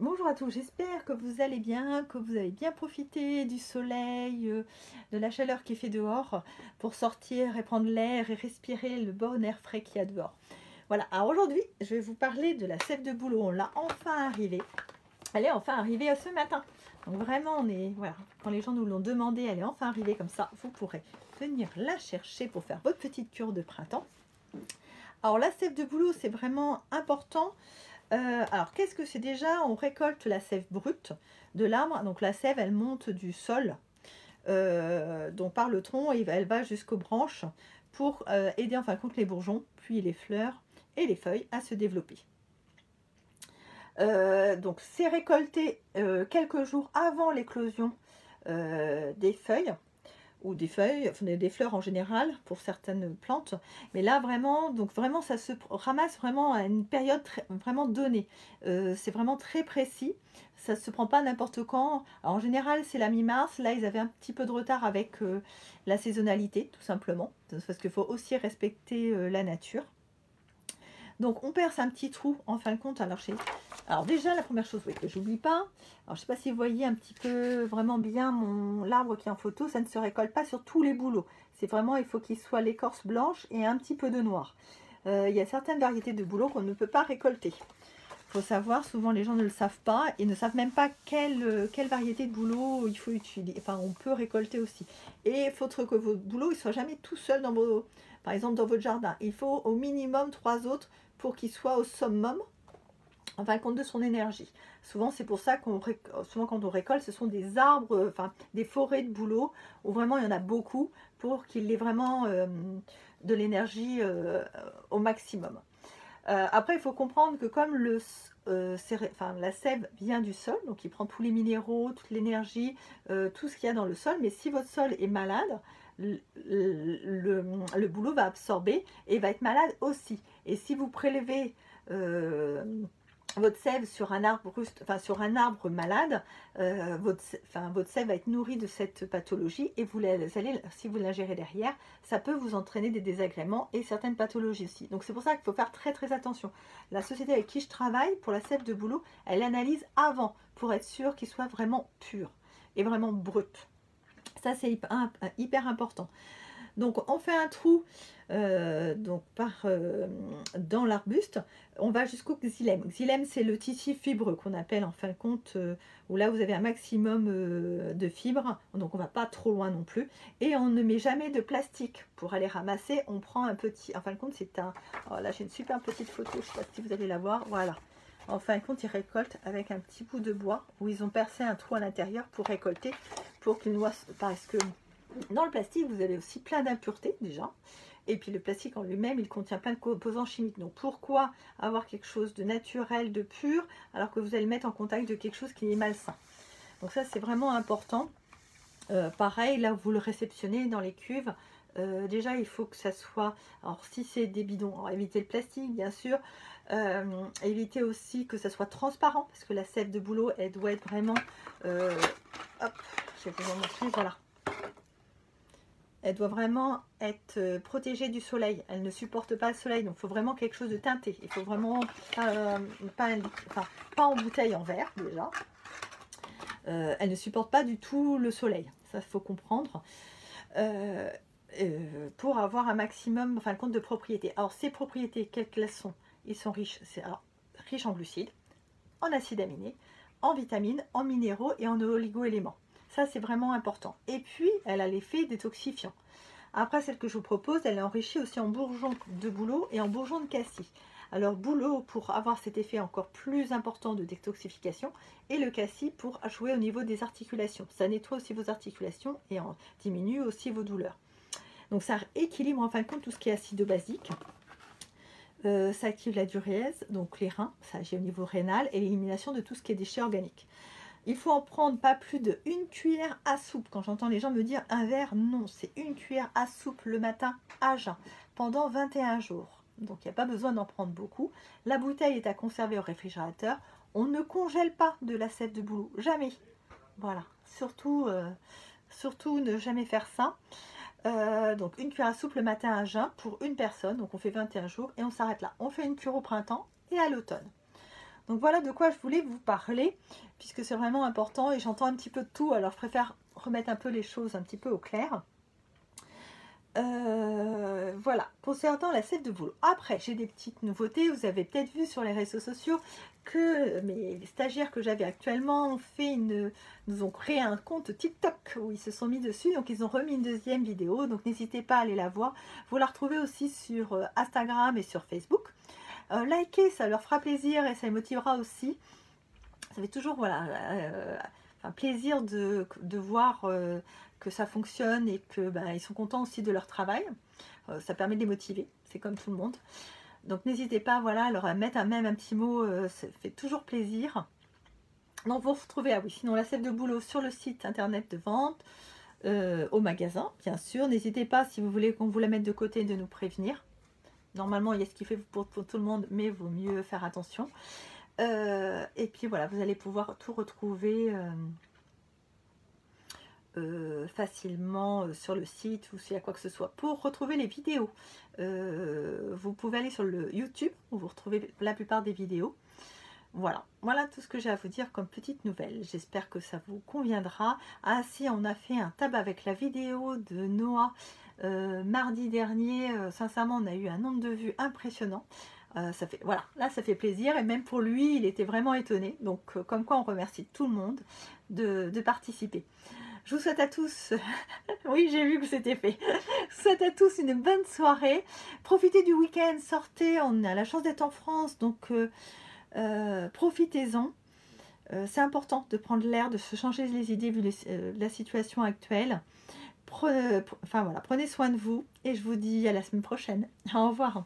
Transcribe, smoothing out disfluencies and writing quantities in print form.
Bonjour à tous, j'espère que vous allez bien, que vous avez bien profité du soleil, de la chaleur qui fait dehors pour sortir et prendre l'air et respirer le bon air frais qu'il y a dehors. Voilà, alors aujourd'hui, je vais vous parler de la sève de bouleau. On l'a enfin arrivée. Elle est enfin arrivée ce matin. Donc vraiment, voilà, quand les gens nous l'ont demandé, elle est enfin arrivée comme ça. Vous pourrez venir la chercher pour faire votre petite cure de printemps. Alors la sève de bouleau, c'est vraiment important. Alors, qu'est-ce que c'est déjà? On récolte la sève brute de l'arbre. Donc, la sève, elle monte du sol, donc par le tronc, et elle va jusqu'aux branches pour aider en fin de compte les bourgeons, puis les fleurs et les feuilles à se développer. Donc, c'est récolté quelques jours avant l'éclosion des feuilles ou des feuilles, enfin des fleurs en général pour certaines plantes. Mais là vraiment, donc vraiment ça se ramasse vraiment à une période vraiment donnée. C'est vraiment très précis. Ça ne se prend pas n'importe quand. Alors, en général, c'est la mi-mars. Là, ils avaient un petit peu de retard avec la saisonnalité, tout simplement. Parce qu'il faut aussi respecter la nature. Donc on perce un petit trou en fin de compte. Alors déjà la première chose, oui, que j'oublie pas. Alors je sais pas si vous voyez un petit peu vraiment bien l'arbre qui est en photo, ça ne se récolte pas sur tous les bouleaux. C'est vraiment, il faut qu'il soit l'écorce blanche et un petit peu de noir. Il y a certaines variétés de bouleaux qu'on ne peut pas récolter. Il faut savoir, souvent les gens ne le savent pas et ne savent même pas quelle variété de bouleau il faut utiliser. Enfin, on peut récolter aussi. Et il faut que votre bouleau ne soit jamais tout seul par exemple dans votre jardin. Il faut au minimum 3 autres pour qu'il soit au summum, en fin de compte, de son énergie. Souvent, c'est pour ça souvent quand on récolte, ce sont des arbres, enfin des forêts de bouleau, où vraiment il y en a beaucoup pour qu'il ait vraiment de l'énergie au maximum. Après, il faut comprendre que comme la sève vient du sol, donc il prend tous les minéraux, toute l'énergie, tout ce qu'il y a dans le sol, mais si votre sol est malade, le bouleau va absorber et va être malade aussi. Et si vous prélevez votre sève sur un arbre sur un arbre malade, votre sève va être nourrie de cette pathologie et si vous l'ingérez derrière, ça peut vous entraîner des désagréments et certaines pathologies aussi. Donc c'est pour ça qu'il faut faire très très attention. La société avec qui je travaille pour la sève de bouleau, elle analyse avant pour être sûr qu'il soit vraiment pur et vraiment brut. Ça c'est hyper important. Donc on fait un trou dans l'arbuste, on va jusqu'au xylème. Xylème, c'est le tissu fibreux qu'on appelle en fin de compte, où là vous avez un maximum de fibres, donc on va pas trop loin non plus. Et on ne met jamais de plastique pour aller ramasser, on prend un petit, en fin de compte c'est un, oh là j'ai une super petite photo, je ne sais pas si vous allez la voir, voilà. En fin de compte, ils récoltent avec un petit bout de bois où ils ont percé un trou à l'intérieur pour récolter, pour qu'il noie, parce que dans le plastique, vous avez aussi plein d'impuretés déjà. Et puis le plastique en lui-même, il contient plein de composants chimiques. Donc pourquoi avoir quelque chose de naturel, de pur, alors que vous allez mettre en contact de quelque chose qui est malsain? Donc ça, c'est vraiment important. Pareil, là, vous le réceptionnez dans les cuves. Déjà, il faut que ça soit... Alors, si c'est des bidons, alors, évitez le plastique, bien sûr. Évitez aussi que ça soit transparent, parce que la sève de bouleau, elle doit être vraiment... hop, je vais vous en montrer, voilà. Elle doit vraiment être protégée du soleil. Elle ne supporte pas le soleil, donc il faut vraiment quelque chose de teinté. Il faut vraiment pas en bouteille en verre déjà. Elle ne supporte pas du tout le soleil. Ça, il faut comprendre. Pour avoir un maximum, en fin de compte, de propriétés. Alors, ces propriétés, quelles qu'elles sont? Ils sont riches. Riches en glucides, en acides aminés, en vitamines, en minéraux et en oligo-éléments. Ça, c'est vraiment important. Et puis, elle a l'effet détoxifiant. Après, celle que je vous propose, elle est enrichie aussi en bourgeons de bouleau et en bourgeons de cassis. Alors, bouleau pour avoir cet effet encore plus important de détoxification et le cassis pour jouer au niveau des articulations. Ça nettoie aussi vos articulations et diminue aussi vos douleurs. Donc, ça équilibre en fin de compte tout ce qui est acido-basique. Ça active la diurése, donc les reins, ça agit au niveau rénal et l'élimination de tout ce qui est déchets organiques. Il faut en prendre pas plus d'1 cuillère à soupe. Quand j'entends les gens me dire un verre, non, c'est 1 cuillère à soupe le matin à jeun pendant 21 jours. Donc il n'y a pas besoin d'en prendre beaucoup. La bouteille est à conserver au réfrigérateur. On ne congèle pas de la sève de bouleau, jamais. Voilà, surtout ne jamais faire ça. Donc 1 cuillère à soupe le matin à jeun pour une personne. Donc on fait 21 jours et on s'arrête là. On fait une cure au printemps et à l'automne. Donc voilà de quoi je voulais vous parler, puisque c'est vraiment important et j'entends un petit peu de tout, alors je préfère remettre un peu les choses un petit peu au clair. Voilà, concernant la sève de boulot. Après, j'ai des petites nouveautés. Vous avez peut-être vu sur les réseaux sociaux que mes stagiaires que j'avais actuellement nous ont créé un compte TikTok où ils se sont mis dessus. Donc, ils ont remis une deuxième vidéo. Donc, n'hésitez pas à aller la voir. Vous la retrouvez aussi sur Instagram et sur Facebook. Likez, ça leur fera plaisir et ça les motivera aussi. Ça fait toujours, voilà, un plaisir de voir que ça fonctionne et que ils sont contents aussi de leur travail. Ça permet de les motiver, c'est comme tout le monde. Donc n'hésitez pas, voilà, à leur mettre même un petit mot, ça fait toujours plaisir. Donc vous retrouvez, ah oui, sinon la sève de boulot sur le site internet de vente, au magasin, bien sûr. N'hésitez pas, si vous voulez qu'on vous la mette de côté, de nous prévenir. Normalement, il y a ce qu'il fait pour tout le monde, mais il vaut mieux faire attention. Et puis voilà, vous allez pouvoir tout retrouver facilement sur le site ou s'il y a quoi que ce soit. Pour retrouver les vidéos, vous pouvez aller sur le YouTube où vous retrouvez la plupart des vidéos. Voilà, voilà tout ce que j'ai à vous dire comme petite nouvelle. J'espère que ça vous conviendra. Ah si, on a fait un tab avec la vidéo de Noah mardi dernier. Sincèrement, on a eu un nombre de vues impressionnant. Ça fait, voilà, là ça fait plaisir et même pour lui il était vraiment étonné, donc comme quoi on remercie tout le monde de participer. Je vous souhaite à tous, oui j'ai vu que c'était fait, je vous souhaite à tous une bonne soirée, profitez du week-end, sortez, on a la chance d'être en France, donc profitez-en. C'est important de prendre l'air, de se changer les idées vu la situation actuelle. Prenez soin de vous et je vous dis à la semaine prochaine. Au revoir.